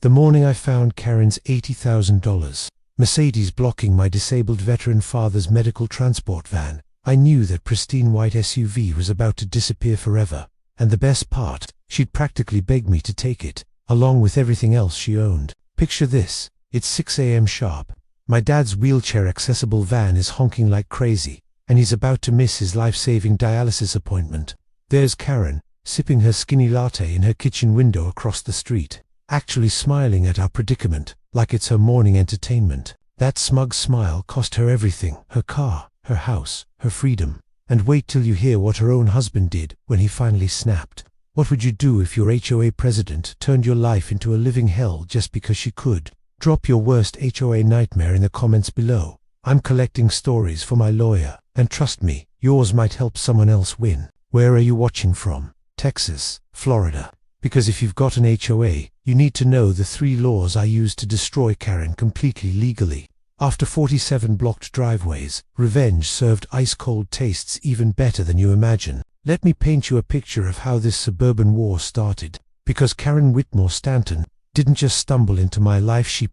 The morning I found Karen's $80,000 Mercedes blocking my disabled veteran father's medical transport van, I knew that pristine white SUV was about to disappear forever. And the best part, she'd practically begged me to take it, along with everything else she owned. Picture this, it's 6 a.m. sharp. My dad's wheelchair-accessible van is honking like crazy, and he's about to miss his life-saving dialysis appointment. There's Karen, sipping her skinny latte in her kitchen window across the street, actually smiling at our predicament, like it's her morning entertainment. That smug smile cost her everything, her car, her house, her freedom. And wait till you hear what her own husband did when he finally snapped. What would you do if your HOA president turned your life into a living hell just because she could? Drop your worst HOA nightmare in the comments below. I'm collecting stories for my lawyer, and trust me, yours might help someone else win. Where are you watching from? Texas, Florida. Because if you've got an HOA, you need to know the 3 laws I used to destroy Karen completely legally. After 47 blocked driveways, revenge served ice-cold tastes even better than you imagine. Let me paint you a picture of how this suburban war started. Because Karen Whitmore-Stanton didn't just stumble into my life, she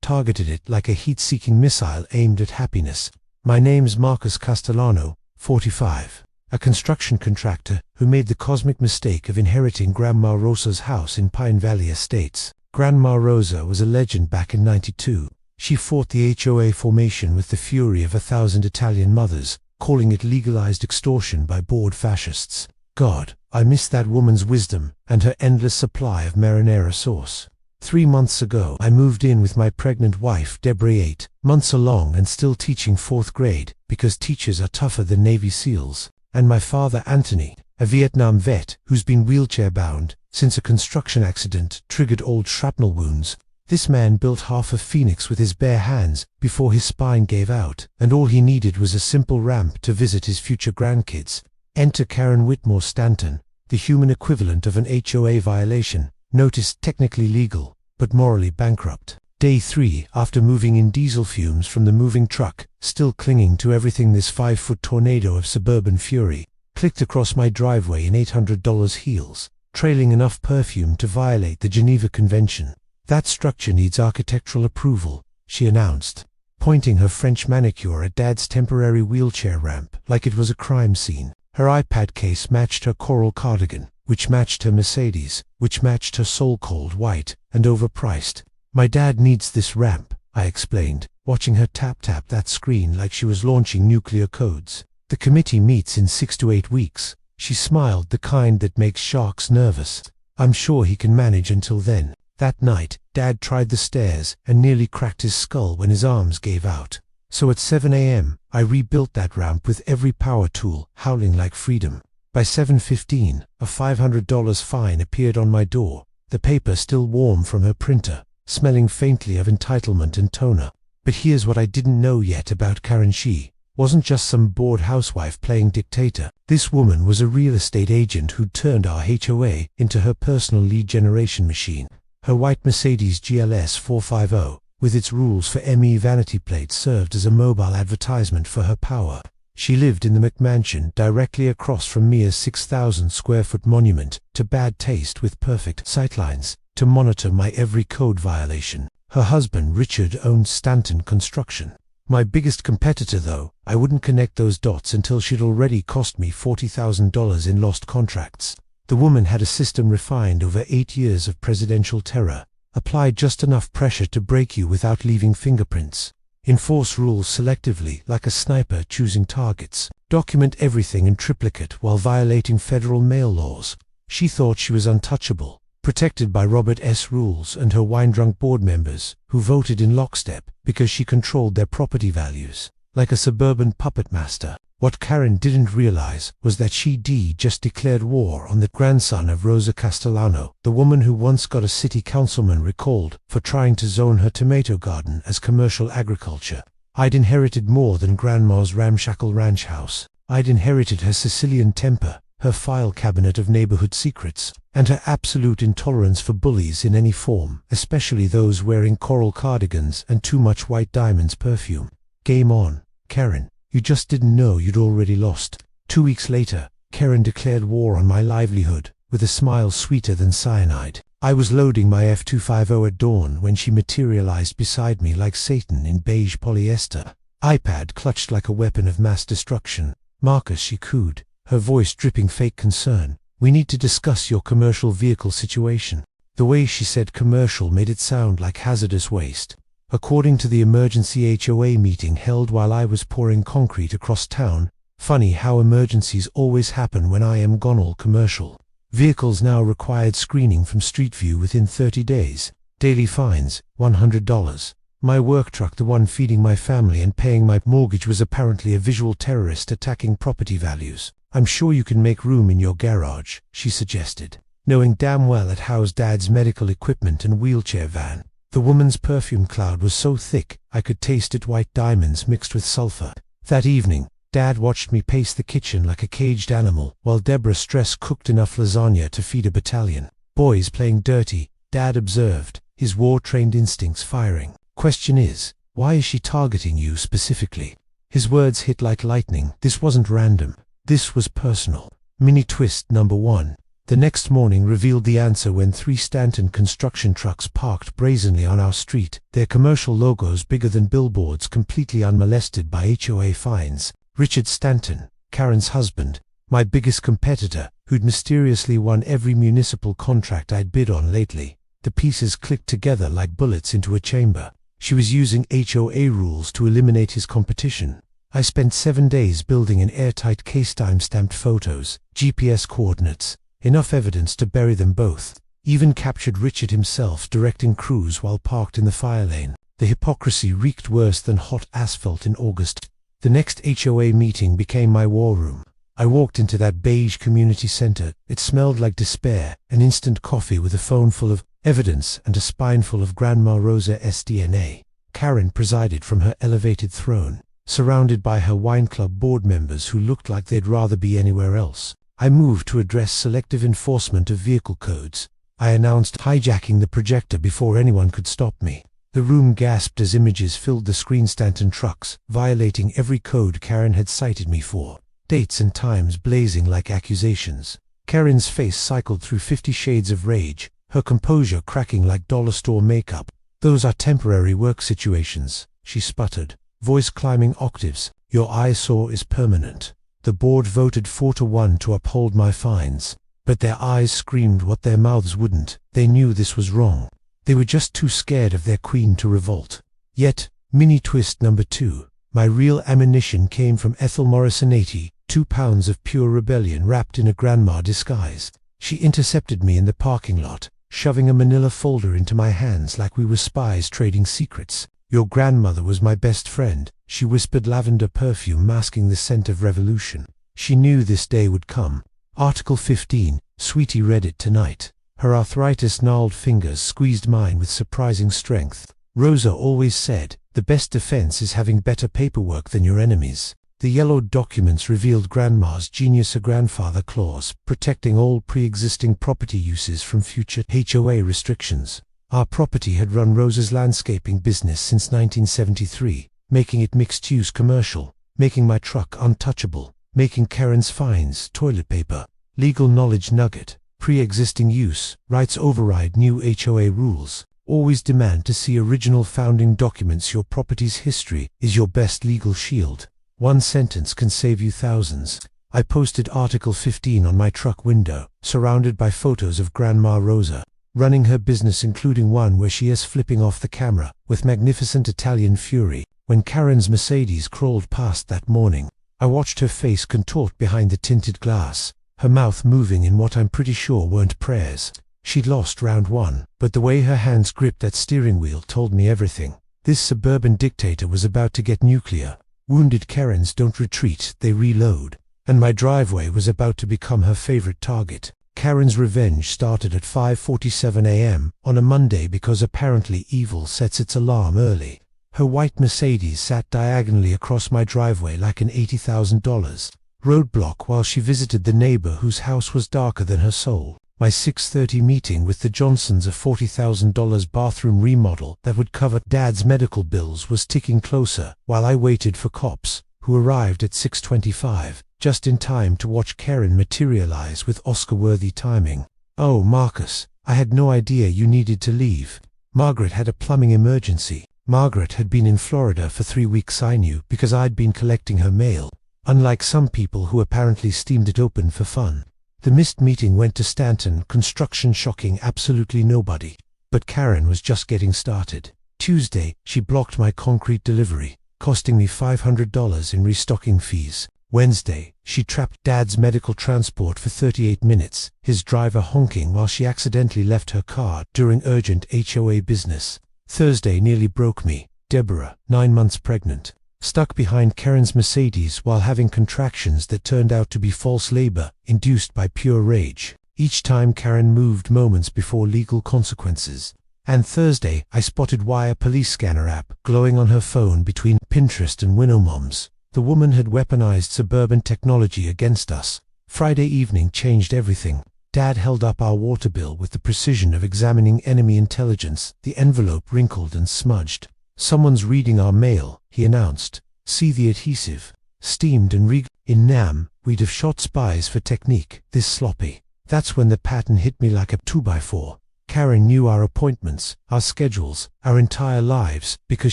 targeted it like a heat-seeking missile aimed at happiness. My name's Marcus Castellano, 45. A construction contractor who made the cosmic mistake of inheriting Grandma Rosa's house in Pine Valley Estates. Grandma Rosa was a legend back in '92. She fought the HOA formation with the fury of 1,000 Italian mothers, calling it legalized extortion by bored fascists. God, I miss that woman's wisdom and her endless supply of marinara sauce. 3 months ago, I moved in with my pregnant wife, Deborah, 8 months along and still teaching 4th grade, because teachers are tougher than Navy SEALs, and my father, Anthony, a Vietnam vet who's been wheelchair-bound since a construction accident triggered old shrapnel wounds. This man built half of Phoenix with his bare hands before his spine gave out, and all he needed was a simple ramp to visit his future grandkids. Enter Karen Whitmore-Stanton, the human equivalent of an HOA violation, noticed technically legal, but morally bankrupt. Day 3, after moving in diesel fumes from the moving truck, still clinging to everything, this 5-foot tornado of suburban fury clicked across my driveway in $800 heels, trailing enough perfume to violate the Geneva Convention. That structure needs architectural approval, she announced, pointing her French manicure at Dad's temporary wheelchair ramp like it was a crime scene. Her iPad case matched her coral cardigan, which matched her Mercedes, which matched her soul-cold white and overpriced. My dad needs this ramp, I explained, watching her tap that screen like she was launching nuclear codes. The committee meets in 6 to 8 weeks. She smiled, the kind that makes sharks nervous. I'm sure he can manage until then. That night, Dad tried the stairs and nearly cracked his skull when his arms gave out. So at 7 a.m., I rebuilt that ramp with every power tool, howling like freedom. By 7:15, a $500 fine appeared on my door, the paper still warm from her printer, smelling faintly of entitlement and toner. But here's what I didn't know yet about Karen. She wasn't just some bored housewife playing dictator. This woman was a real estate agent who'd turned our HOA into her personal lead generation machine. Her white Mercedes GLS 450, with its rules for ME vanity plates, served as a mobile advertisement for her power. She lived in the McMansion directly across from Mia's 6,000 square foot monument to bad taste, with perfect sightlines to monitor my every code violation. Her husband Richard owned Stanton Construction. My biggest competitor, though, I wouldn't connect those dots until she'd already cost me $40,000 in lost contracts. The woman had a system refined over 8 years of presidential terror, applied just enough pressure to break you without leaving fingerprints, enforce rules selectively like a sniper choosing targets, document everything in triplicate while violating federal mail laws. She thought she was untouchable, protected by Robert S. rules and her wine-drunk board members, who voted in lockstep because she controlled their property values, like a suburban puppet master. What Karen didn't realize was that she just declared war on the grandson of Rosa Castellano, the woman who once got a city councilman recalled for trying to zone her tomato garden as commercial agriculture. I'd inherited more than Grandma's ramshackle ranch house. I'd inherited her Sicilian temper, her file cabinet of neighborhood secrets, and her absolute intolerance for bullies in any form, especially those wearing coral cardigans and too much white diamonds perfume. Game on, Karen. You just didn't know you'd already lost. 2 weeks later, Karen declared war on my livelihood, with a smile sweeter than cyanide. I was loading my F250 at dawn when she materialized beside me like Satan in beige polyester. iPad clutched like a weapon of mass destruction. "Marcus," she cooed, her voice dripping fake concern. "We need to discuss your commercial vehicle situation." The way she said commercial made it sound like hazardous waste. According to the emergency HOA meeting held while I was pouring concrete across town, funny how emergencies always happen when I am gone all commercial. Vehicles now required screening from Street View within 30 days. Daily fines, $100. My work truck, the one feeding my family and paying my mortgage, was apparently a visual terrorist attacking property values. "I'm sure you can make room in your garage," she suggested, knowing damn well it housed Dad's medical equipment and wheelchair van. The woman's perfume cloud was so thick I could taste it, white diamonds mixed with sulfur. That evening, Dad watched me pace the kitchen like a caged animal, while Deborah Stress cooked enough lasagna to feed a battalion. "Boys playing dirty," Dad observed, his war-trained instincts firing. "Question is, why is she targeting you specifically?" His words hit like lightning. This wasn't random. This was personal. Mini twist number 1. The next morning revealed the answer when 3 Stanton construction trucks parked brazenly on our street, their commercial logos bigger than billboards, completely unmolested by HOA fines. Richard Stanton, Karen's husband, my biggest competitor, who'd mysteriously won every municipal contract I'd bid on lately. The pieces clicked together like bullets into a chamber. She was using HOA rules to eliminate his competition. I spent 7 days building an airtight case, time-stamped photos, GPS coordinates, enough evidence to bury them both. Even captured Richard himself directing crews while parked in the fire lane. The hypocrisy reeked worse than hot asphalt in August. The next HOA meeting became my war room. I walked into that beige community center. It smelled like despair, an instant coffee with a phone full of evidence and a spine full of Grandma Rosa's DNA. Karen presided from her elevated throne, surrounded by her wine club board members who looked like they'd rather be anywhere else. I moved to address selective enforcement of vehicle codes. I announced hijacking the projector before anyone could stop me. The room gasped as images filled the screen. Stanton trucks, violating every code Karen had cited me for. Dates and times blazing like accusations. Karen's face cycled through 50 shades of rage, her composure cracking like dollar store makeup. "Those are temporary work situations," she sputtered, voice climbing octaves. "Your eyesore is permanent." The board voted 4-1 to uphold my fines, but their eyes screamed what their mouths wouldn't. They knew this was wrong. They were just too scared of their queen to revolt. Yet, mini twist number 2, my real ammunition came from Ethel Morrison, 82 pounds of pure rebellion wrapped in a grandma disguise. She intercepted me in the parking lot, shoving a manila folder into my hands like we were spies trading secrets. "Your grandmother was my best friend," she whispered, lavender perfume masking the scent of revolution. She knew this day would come. Article 15, Sweetie read it tonight. Her arthritis-gnarled fingers squeezed mine with surprising strength. "Rosa always said, the best defense is having better paperwork than your enemies." The yellowed documents revealed Grandma's genius, a grandfather clause, protecting all pre-existing property uses from future HOA restrictions. Our property had run Rosa's landscaping business since 1973, making it mixed-use commercial, making my truck untouchable, making Karen's fines toilet paper. Legal knowledge nugget: pre-existing use, rights override new HOA rules. Always demand to see original founding documents. Your property's history is your best legal shield. One sentence can save you thousands. I posted Article 15 on my truck window, surrounded by photos of Grandma Rosa, running her business, including one where she is flipping off the camera, with magnificent Italian fury. When Karen's Mercedes crawled past that morning, I watched her face contort behind the tinted glass, her mouth moving in what I'm pretty sure weren't prayers. She'd lost round 1, but the way her hands gripped that steering wheel told me everything. This suburban dictator was about to get nuclear. Wounded Karens don't retreat, they reload. And my driveway was about to become her favorite target. Karen's revenge started at 5:47 a.m. on a Monday because apparently evil sets its alarm early. Her white Mercedes sat diagonally across my driveway like an $80,000 roadblock while she visited the neighbor whose house was darker than her soul. My 6:30 meeting with the Johnsons, a $40,000 bathroom remodel that would cover Dad's medical bills, was ticking closer while I waited for cops, who arrived at 6:25, just in time to watch Karen materialize with Oscar-worthy timing. "Oh, Marcus, I had no idea you needed to leave. Margaret had a plumbing emergency. Margaret had been in Florida for 3 weeks, I knew, because I'd been collecting her mail. Unlike some people who apparently steamed it open for fun. The missed meeting went to Stanton, construction shocking absolutely nobody. But Karen was just getting started. Tuesday, she blocked my concrete delivery, costing me $500 in restocking fees. Wednesday, she trapped Dad's medical transport for 38 minutes, his driver honking while she accidentally left her car during urgent HOA business. Thursday nearly broke me. Deborah, 9 months pregnant, stuck behind Karen's Mercedes while having contractions that turned out to be false labor, induced by pure rage. Each time Karen moved moments before legal consequences. And Thursday, I spotted Wire police scanner app glowing on her phone between Pinterest and Winomoms. The woman had weaponized suburban technology against us. Friday evening changed everything. Dad held up our water bill with the precision of examining enemy intelligence, the envelope wrinkled and smudged. Someone's reading our mail, he announced. See the adhesive. Steamed and in Nam, we'd have shot spies for technique, this sloppy. That's when the pattern hit me like a 2x4. Karen knew our appointments, our schedules, our entire lives, because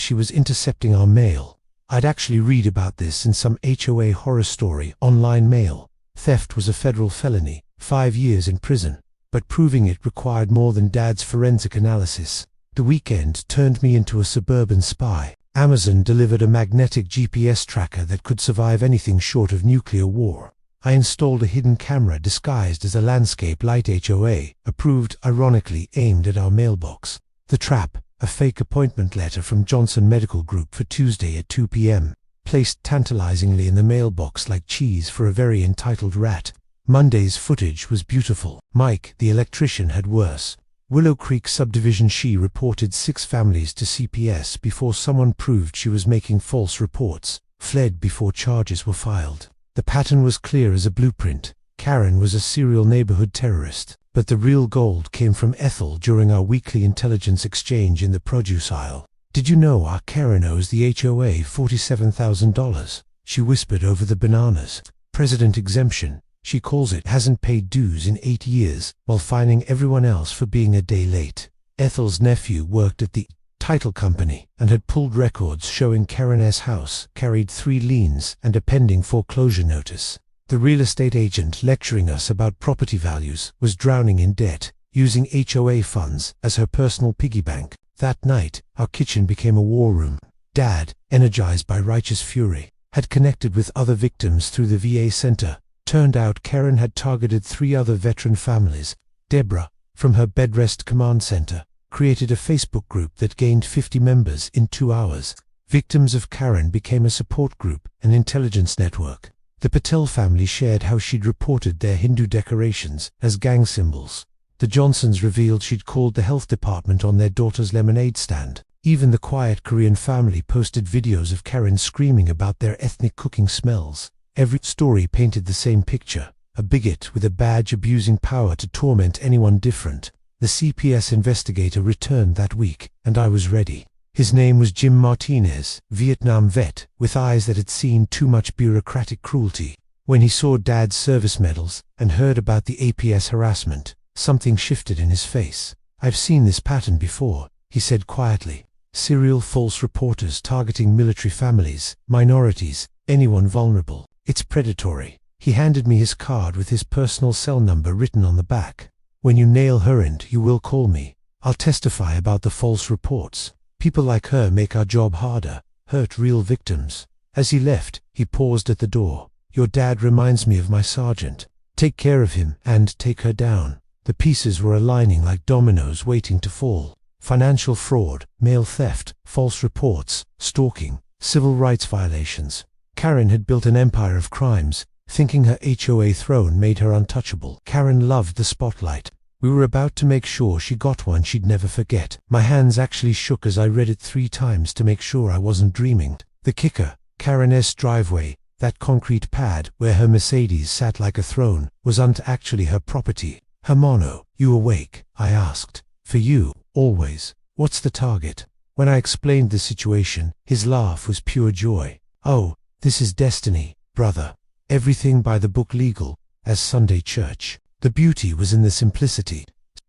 she was intercepting our mail. I'd actually read about this in some HOA horror story, online mail. Theft was a federal felony, 5 years in prison. But proving it required more than Dad's forensic analysis. The weekend turned me into a suburban spy. Amazon delivered a magnetic GPS tracker that could survive anything short of nuclear war. I installed a hidden camera disguised as a landscape light HOA, approved, ironically aimed at our mailbox. The trap, a fake appointment letter from Johnson Medical Group for Tuesday at 2 p.m., placed tantalizingly in the mailbox like cheese for a very entitled rat. Monday's footage was beautiful. Mike, the electrician, had worse. Willow Creek subdivision. She reported 6 families to CPS before someone proved she was making false reports, fled before charges were filed. The pattern was clear as a blueprint. Karen was a serial neighborhood terrorist. But the real gold came from Ethel during our weekly intelligence exchange in the produce aisle. Did you know our Karen owes the HOA $47,000? She whispered over the bananas. President exemption. She calls it hasn't paid dues in 8 years, while fining everyone else for being a day late. Ethel's nephew worked at the title company and had pulled records showing Karen's house carried 3 liens and a pending foreclosure notice. The real estate agent lecturing us about property values was drowning in debt, using HOA funds as her personal piggy bank. That night, our kitchen became a war room. Dad, energized by righteous fury, had connected with other victims through the VA center. Turned out Karen had targeted 3 other veteran families. Deborah, from her bed rest command center, created a Facebook group that gained 50 members in 2 hours. Victims of Karen became a support group, an intelligence network. The Patel family shared how she'd reported their Hindu decorations as gang symbols. The Johnsons revealed she'd called the health department on their daughter's lemonade stand. Even the quiet Korean family posted videos of Karen screaming about their ethnic cooking smells. Every story painted the same picture, a bigot with a badge abusing power to torment anyone different. The CPS investigator returned that week, and I was ready. His name was Jim Martinez, Vietnam vet, with eyes that had seen too much bureaucratic cruelty. When he saw Dad's service medals and heard about the APS harassment, something shifted in his face. I've seen this pattern before, he said quietly. Serial false reporters targeting military families, minorities, anyone vulnerable. It's predatory. He handed me his card with his personal cell number written on the back. When you nail her and you will call me. I'll testify about the false reports. People like her make our job harder, hurt real victims. As he left, he paused at the door. Your dad reminds me of my sergeant. Take care of him and take her down. The pieces were aligning like dominoes waiting to fall. Financial fraud, mail theft, false reports, stalking, civil rights violations. Karen had built an empire of crimes, thinking her HOA throne made her untouchable. Karen loved the spotlight. We were about to make sure she got one she'd never forget. My hands actually shook as I read it 3 times to make sure I wasn't dreaming. The kicker, Karen's driveway, that concrete pad where her Mercedes sat like a throne, wasn't actually her property. Hermano, you awake? I asked. For you, always. What's the target? When I explained the situation, his laugh was pure joy. Oh, this is destiny, brother. Everything by the book legal, as Sunday church. The beauty was in the simplicity.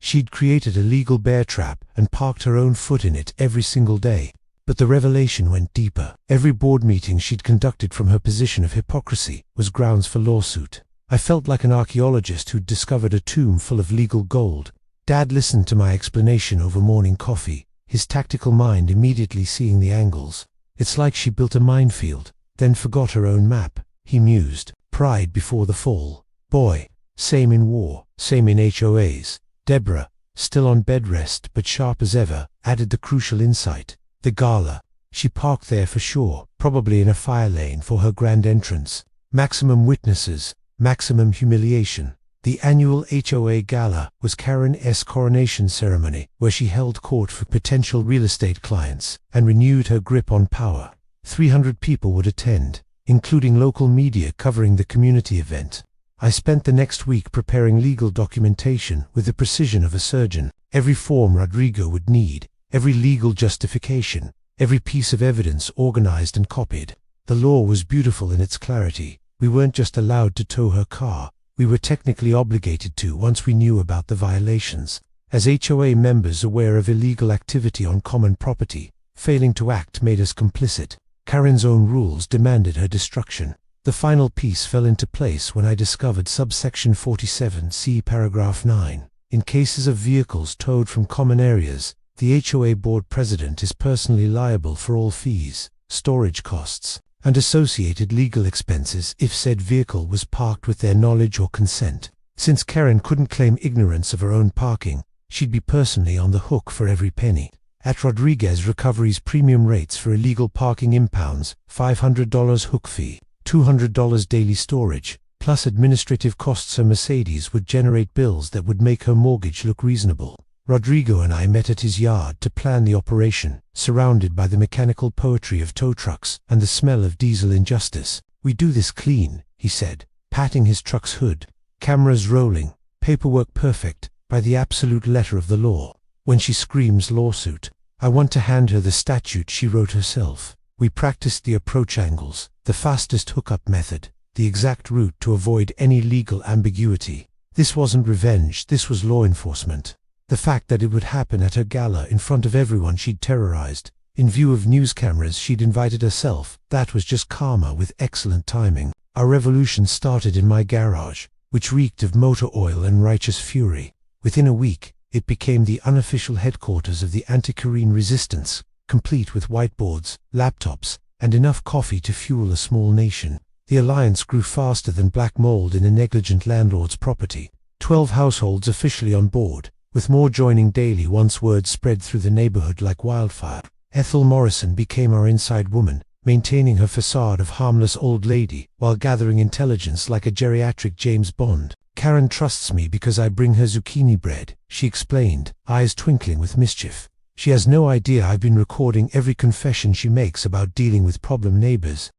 She'd created a legal bear trap and parked her own foot in it every single day. But the revelation went deeper. Every board meeting she'd conducted from her position of hypocrisy was grounds for lawsuit. I felt like an archaeologist who'd discovered a tomb full of legal gold. Dad listened to my explanation over morning coffee, his tactical mind immediately seeing the angles. It's like she built a minefield, then forgot her own map, he mused. Pride before the fall. Boy, same in war, same in HOAs. Deborah, still on bed rest but sharp as ever, added the crucial insight. The gala. She parked there for sure, probably in a fire lane for her grand entrance. Maximum witnesses, maximum humiliation. The annual HOA gala was Karen S. coronation ceremony, where she held court for potential real estate clients and renewed her grip on power. 300 people would attend, including local media covering the community event. I spent the next week preparing legal documentation with the precision of a surgeon. Every form Rodrigo would need, every legal justification, every piece of evidence organized and copied. The law was beautiful in its clarity. We weren't just allowed to tow her car, we were technically obligated to once we knew about the violations. As HOA members aware of illegal activity on common property, failing to act made us complicit. Karen's own rules demanded her destruction. The final piece fell into place when I discovered subsection 47C paragraph 9. In cases of vehicles towed from common areas, the HOA board president is personally liable for all fees, storage costs, and associated legal expenses if said vehicle was parked with their knowledge or consent. Since Karen couldn't claim ignorance of her own parking, she'd be personally on the hook for every penny. At Rodriguez Recovery's premium rates for illegal parking impounds, $500 hook fee, $200 daily storage, plus administrative costs. Her Mercedes would generate bills that would make her mortgage look reasonable. Rodrigo and I met at his yard to plan the operation, surrounded by the mechanical poetry of tow trucks and the smell of diesel injustice. "We do this clean," he said, patting his truck's hood. "Cameras rolling, paperwork perfect, by the absolute letter of the law. When she screams lawsuit, I want to hand her the statute she wrote herself." We practiced the approach angles, the fastest hookup method, the exact route to avoid any legal ambiguity. This wasn't revenge, this was law enforcement. The fact that it would happen at her gala in front of everyone she'd terrorized, in view of news cameras she'd invited herself, that was just karma with excellent timing. Our revolution started in my garage, which reeked of motor oil and righteous fury. Within a week, it became the unofficial headquarters of the anti-Korean resistance, complete with whiteboards, laptops, and enough coffee to fuel a small nation. The alliance grew faster than black mold in a negligent landlord's property. 12 households officially on board, with more joining daily once word spread through the neighborhood like wildfire. Ethel Morrison became our inside woman, maintaining her facade of harmless old lady while gathering intelligence like a geriatric James Bond. "Karen trusts me because I bring her zucchini bread," she explained, eyes twinkling with mischief. "She has no idea I've been recording every confession she makes about dealing with problem neighbors.